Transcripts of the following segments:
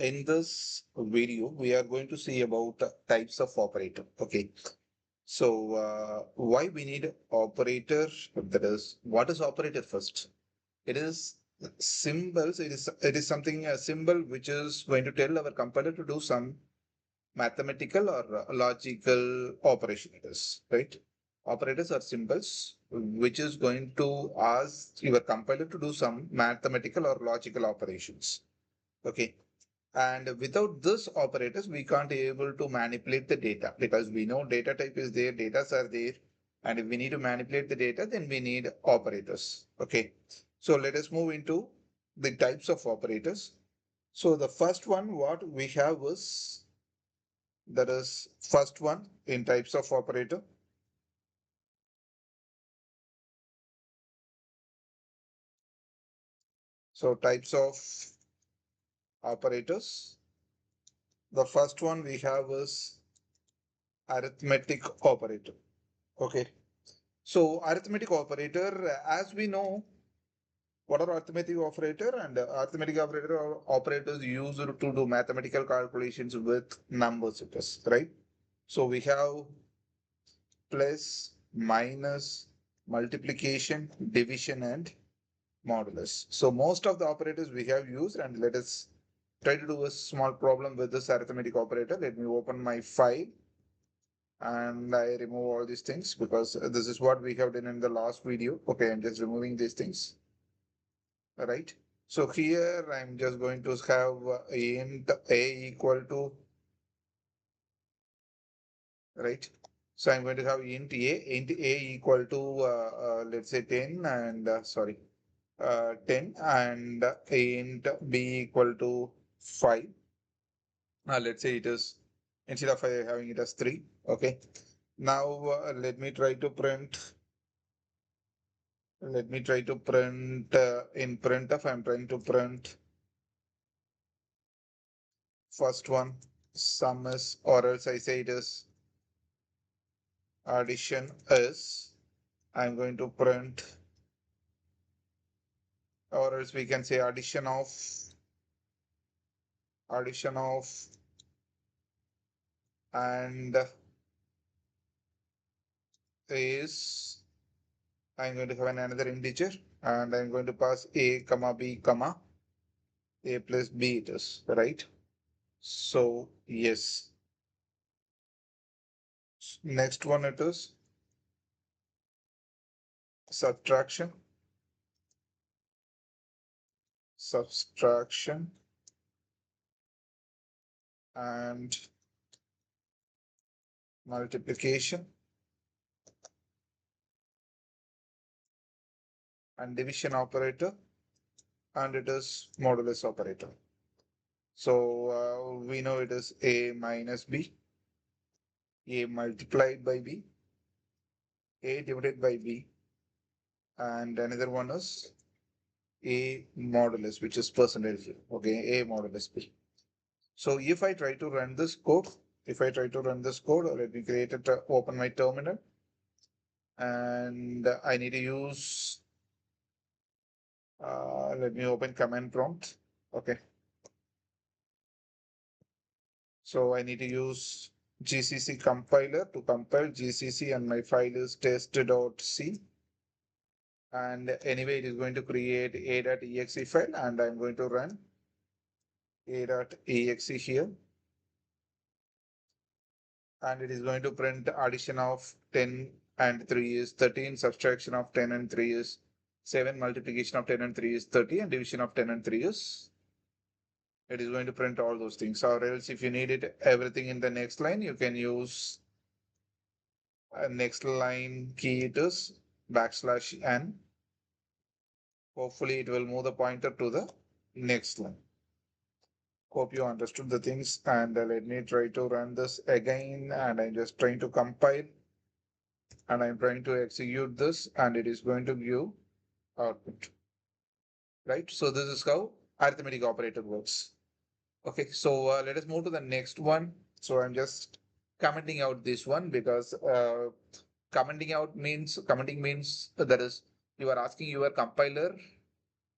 In this video, we are going to see about types of operator. Okay. So why we need operator? That is, what is operator first? It is symbols. It is something a symbol which is going to tell our compiler to do some mathematical or logical operation. It is right. Operators are symbols which is going to ask your compiler to do some mathematical or logical operations. Okay. And without this operators, we can't able to manipulate the data because we know data type is there, data are there. And if we need to manipulate the data, then we need operators. Okay. So let us move into the types of operators. So the first one, what we have is, that is first one in types of operator. So types of operators. The first one we have is arithmetic operator. Okay. So arithmetic operator, as we know, what are arithmetic operator? And arithmetic operators used to do mathematical calculations with numbers, it is, right? So we have plus, minus, multiplication, division, and modulus. So most of the operators we have used, and let us try to do a small problem with this arithmetic operator. Let me open my file and I remove all these things because this is what we have done in the last video. Okay, I'm just removing these things. Right. So here I'm just going to have int a equal to, right. So I'm going to have int a equal to let's say 10 and sorry 10 and int b equal to 5. Let's say it is, instead of having it as 3. Okay. Now let me try to print. Let me try to print in printf. I'm trying to print first one sum is, or else I say it is addition is. I'm going to print, or else we can say addition of and is. I'm going to have another integer and I'm going to pass a comma b comma a plus b, it is, right? So yes, next one it is subtraction, subtraction and multiplication and division operator, and it is modulus operator. So we know it is a minus b, a multiplied by b, a divided by b, and another one is a modulus, which is percentage. Okay, a modulus b. So if I try to run this code, let me create it, open my terminal, and I need to use, let me open command prompt. Okay. So I need to use GCC compiler to compile GCC, and my file is test.c. And anyway, it is going to create a.exe file, and I'm going to run a.exe here. And it is going to print addition of 10 and 3 is 13, subtraction of 10 and 3 is 7, multiplication of 10 and 3 is 30, and division of 10 and 3 is, it is going to print all those things. Or else if you need it everything in the next line, you can use next line key, it is \n. Hopefully it will move the pointer to the next line. Hope you understood the things, and let me try to run this again, and I'm just trying to compile and I'm trying to execute this, and it is going to give output, right? So this is how arithmetic operator works. Okay, so let us move to the next one. So I'm just commenting out this one because commenting means that is, you are asking your compiler,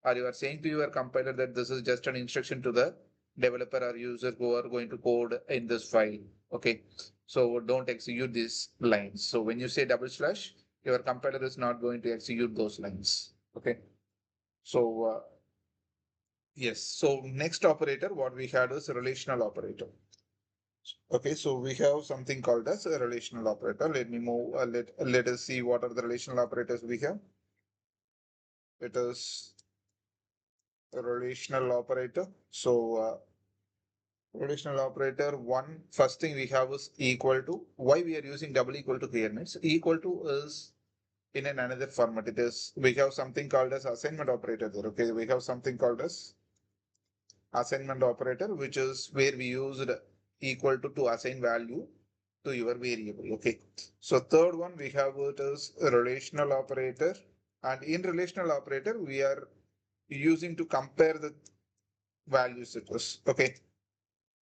or you are saying to your compiler that this is just an instruction to the developer or user who are going to code in this file. Okay, so don't execute these lines. So when you say double slash, your compiler is not going to execute those lines. Okay, so yes. So next operator, what we had is a relational operator. Okay, so we have something called as a relational operator. Let me move. Let us see what are the relational operators we have. It is a relational operator. So relational operator one, first thing we have is equal to. Why we are using double equal to here means equal to is in another format. It is, we have something called as assignment operator there. Okay, we have something called as assignment operator, which is where we used equal to assign value to your variable. Okay, so third one we have it is a relational operator, and in relational operator we are using to compare the values it was. Okay,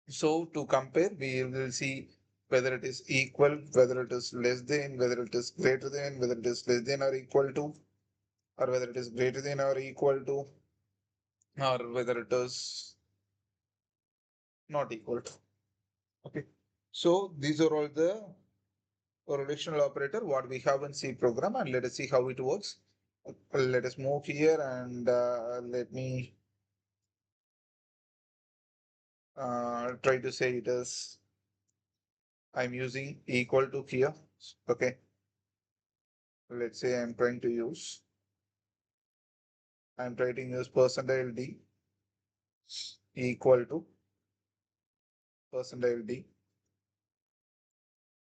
so to compare, we will see whether it is equal, whether it is less than, whether it is greater than, whether it is less than or equal to, or whether it is greater than or equal to, or whether it is not equal to. Okay. So these are all the relational operator what we have in C program, and let us see how it works. Let us move here and let me try to say it is, I'm using equal to here. Okay. Let's say I'm trying to use percentile D equal to percentile D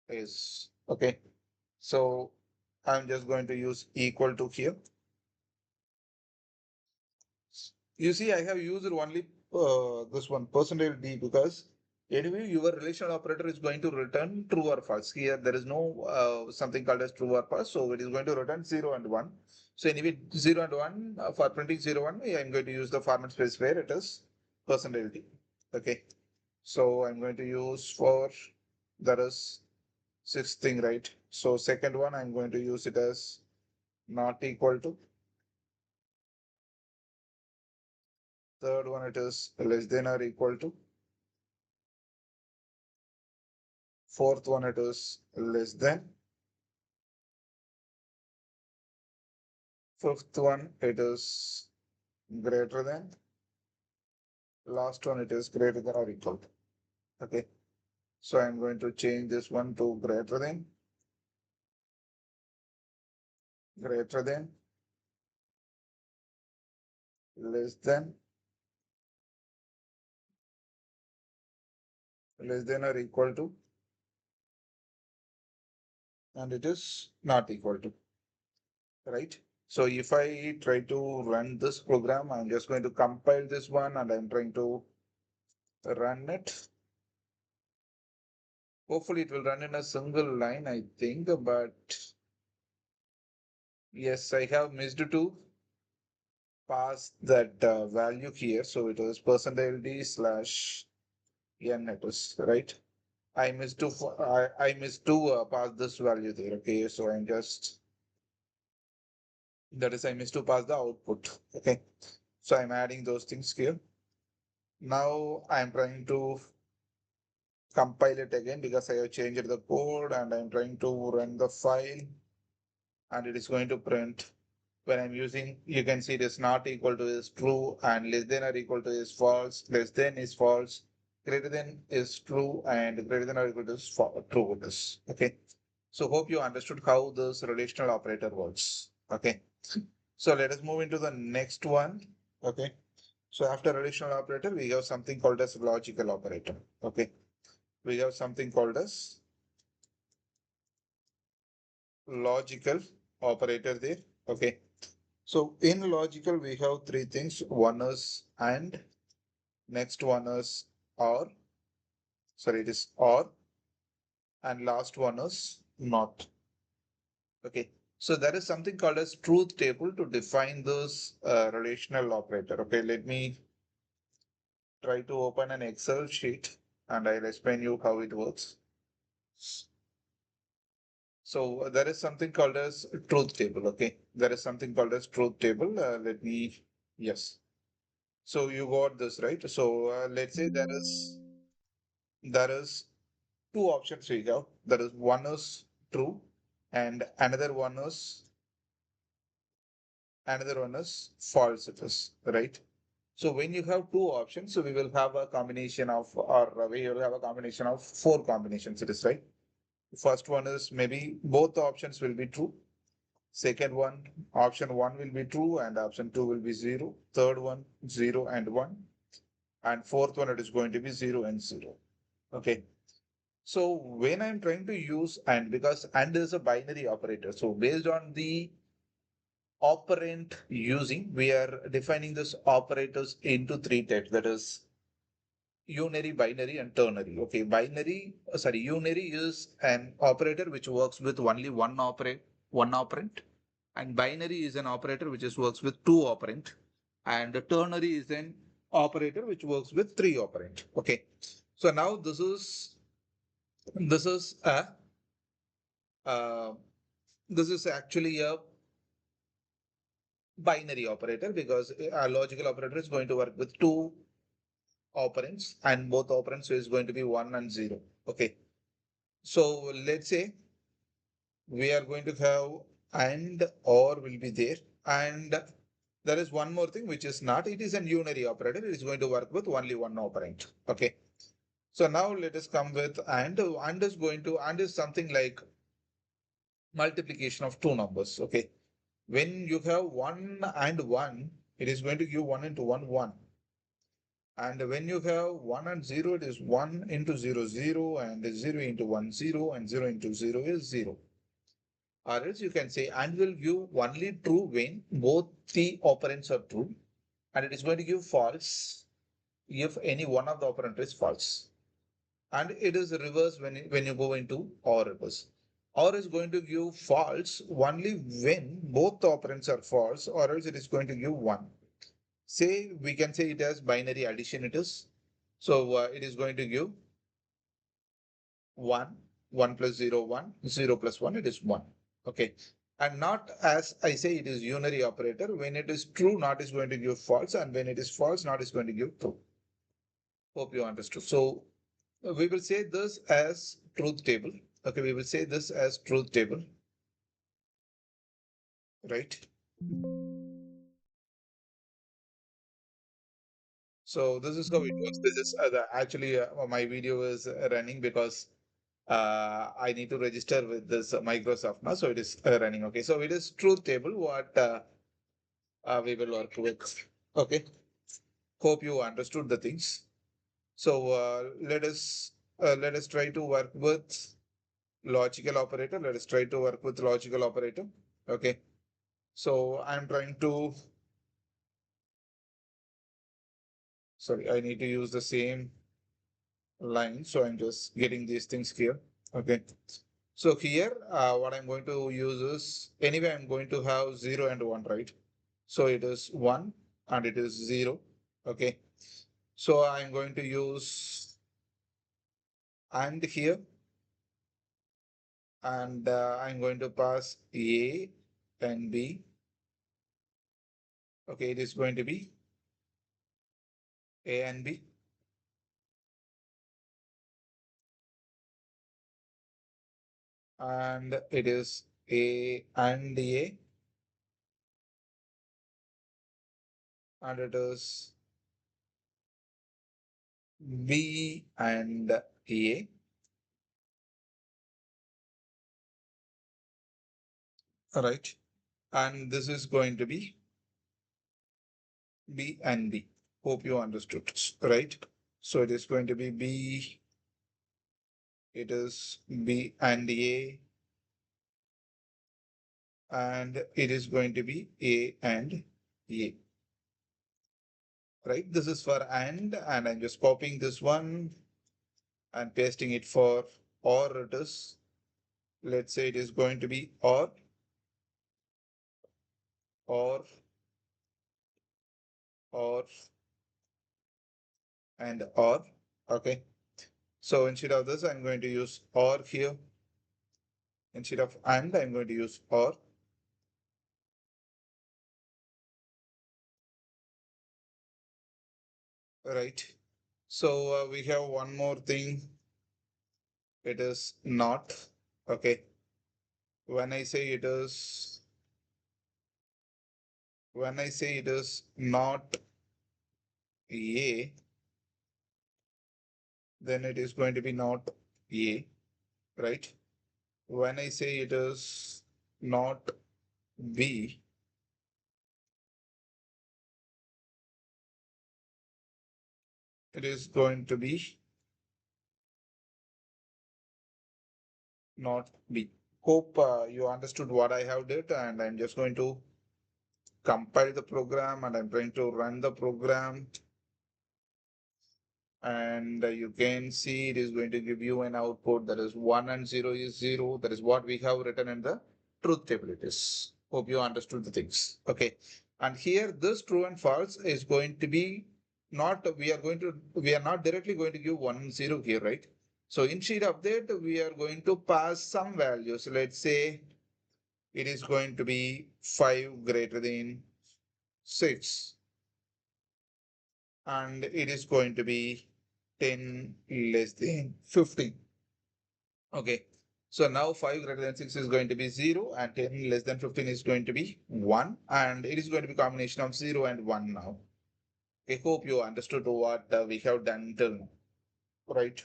is okay. So I'm just going to use equal to here. You see, I have used only this one percentile D because anyway your relational operator is going to return true or false. Here there is no something called as true or false, so it is going to return 0 and 1. So anyway 0 and 1 for printing 0 1 I am going to use the format specifier, it is percentile D. Okay, so I'm going to use for, that is sixth thing, right? So second one I'm going to use it as not equal to. Third one it is less than or equal to. Fourth one it is less than. Fifth one it is greater than. Last one it is greater than or equal to. Okay. So I'm going to change this one to greater than, less than, less than or equal to, and it is not equal to, right? So if I try to run this program, I'm just going to compile this one and I'm trying to run it. Hopefully it will run in a single line, I think, but yes, I have missed to pass that value here. So it was percentile D slash N, it was right. I missed to pass this value there. Okay, so I'm just, that is I missed to pass the output. Okay, so I'm adding those things here. Now I'm trying to compile it again because I have changed the code and I'm trying to run the file and it is going to print when I'm using, you can see it is not equal to is true and less than or equal to is false, less than is false, greater than is true and greater than or equal to is true. This. Okay. So hope you understood how this relational operator works. Okay. So let us move into the next one. Okay. So after relational operator, we have something called as logical operator. Okay. We have something called as logical operator there. Okay. So in logical, we have three things. One is and, next one is or, sorry, it is or, and last one is not. Okay. So there is something called as truth table to define this relational operator. Okay. Let me try to open an Excel sheet and I'll explain you how it works. So there is something called as truth table. Okay. There is something called as truth table. Let me, yes. So you got this, right? So let's say there is two options we have. There is one is true and another one is false it is, right? So when you have two options, so we will have a combination of, or we will have a combination of four combinations it is, right? First one is maybe both the options will be true. Second one, option one will be true and option two will be zero. Third one, zero and one. And fourth one, it is going to be zero and zero. Okay. So when I'm trying to use and, because and is a binary operator, so based on the operand using, we are defining this operators into three types. That is unary, binary, and ternary. Okay, unary is an operator which works with only one operand, and binary is an operator which is works with two operand, and ternary is an operator which works with three operand. Okay, so now this is a uh, this is actually a binary operator because a logical operator is going to work with two operands and both operands is going to be 1 and 0. Okay. So let's say we are going to have and or will be there. And there is one more thing which is not, it is an unary operator. It is going to work with only one operand. Okay. So now let us come with and is something like multiplication of two numbers. Okay. When you have one and one, it is going to give one into one, one. And when you have 1 and 0, it is 1 into 0, 0, and 0 into 1, 0, and 0 into 0 is 0. Or else you can say and will give only true when both the operands are true, and it is going to give false if any one of the operand is false. And it is reverse when you go into or reverse. Or is going to give false only when both the operands are false, or else it is going to give 1. Say we can say it as binary addition it is. So it is going to give 1, 1 plus 0, 1, 0 plus 1, it is 1. Okay. And not as I say, it is unary operator. When it is true, not is going to give false. And when it is false, not is going to give true. Hope you understood. So we will say this as truth table. Okay. We will say this as truth table, right? So this is how it works. This is actually my video is running because I need to register with this Microsoft now. So it is running. Okay. So it is truth table what we will work with. Okay. Hope you understood the things. So let us try to work with logical operator. Let us try to work with logical operator. Okay. So I'm trying to, sorry, I need to use the same line. So I'm just getting these things here. Okay. So here, what I'm going to use is, anyway, I'm going to have 0 and 1, right? So it is 1 and it is 0. Okay. So I'm going to use and here, and I'm going to pass A and B. Okay, it is going to be A and B. And it is A and A, and it is B and A, right? And this is going to be B and B. Hope you understood, right? So it is going to be B, it is B and A, and it is going to be A and A, right? This is for and I'm just copying this one and pasting it for or it is, let's say it is going to be or, or, and or. Okay. So instead of this, I'm going to use or here. Instead of and, I'm going to use or. right? So we have one more thing. It is not. Okay. When I say it is, when I say it is not A, then it is going to be not A, right? When I say it is not B, it is going to be not B. Hope you understood what I have did, and I'm just going to compile the program and I'm trying to run the program. And you can see it is going to give you an output that is 1 and 0 is 0. That is what we have written in the truth table. It is. Hope you understood the things. Okay. And here this true and false is going to be not, we are not directly going to give 1 and 0 here, right? So instead of that, we are going to pass some values. Let's say it is going to be 5 greater than 6. And it is going to be 10 less than 15. Okay. So now 5 greater than 6 is going to be 0 and 10 less than 15 is going to be 1, and it is going to be combination of 0 and 1 now. I hope you understood what we have done till now, right?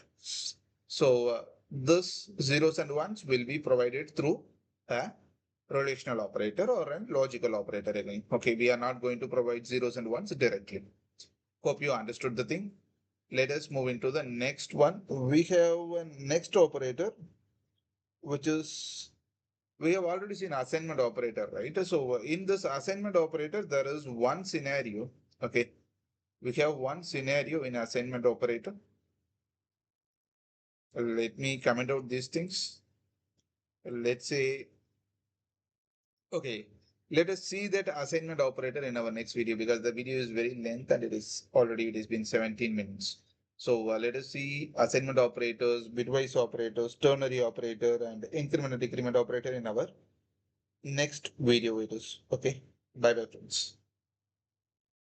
So this zeros and ones will be provided through a relational operator or a logical operator again. Okay, we are not going to provide zeros and ones directly. Hope you understood the thing. Let us move into the next one. We have a next operator, which is, we have already seen assignment operator, right? So in this assignment operator, there is one scenario. Okay. We have one scenario in assignment operator. Let me comment out these things. Let's say, okay, let us see that assignment operator in our next video, because the video is very length and it has been 17 minutes. So let us see assignment operators, bitwise operators, ternary operator, and increment and decrement operator in our next video. It is okay. Bye bye, friends.